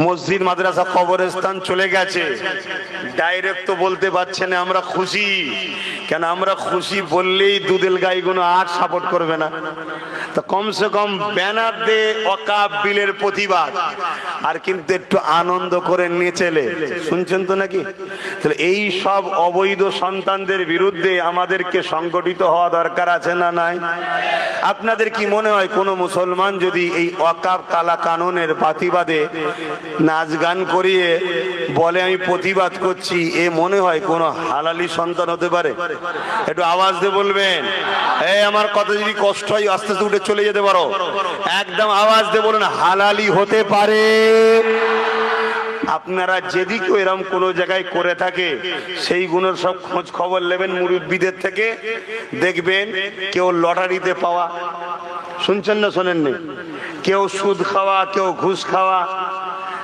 মসজিদ মাদ্রাসা কবরস্থান চলে গেছে, ডাইরেক্ট তো বলতে পারছে না আমরা খুশি। কেন আমরা খুশি বললেই দুধেল গাইগুলো আর সাপোর্ট করবে না, তো কমসে কম ব্যানার দে ওয়াকফ বিলের প্রতিবাদ, আর কিন্তু একটু আনন্দ করে নেচেলে। শুনছেন তো নাকি? তাহলে এই সব অবৈধ সন্তানদের বিরুদ্ধে আমাদেরকে সংগঠিত হওয়া দরকার আছে না নাই? আপনাদের কি মনে হয় কোনো মুসলমান যদি এই ওয়াকফ কালা কানুনের প্রতিবাদে নাচ গান করিয়ে বলে আমি প্রতিবাদ করছি, এ মনে হয় কোনো হালালি সন্তান হতে পারে? একটু আওয়াজ দিয়ে বলবেন। এই আমার কথা যদি কষ্ট হয় আস্তে আস্তে উঠে চলে যেতে পারো, একদম আওয়াজ দিয়ে বলুন হালালি হতে পারে। আপনারা যেদিকে এরকম কোন জায়গায় করে থাকে সেই গুণের সব খোঁজ খবর নেবেন মুরব্বীদের থেকে, দেখবেন কেউ লটারিতে পাওয়া, শুনছেন না শোনেননি, কেউ সুদ খাওয়া, কেউ ঘুষ খাওয়া,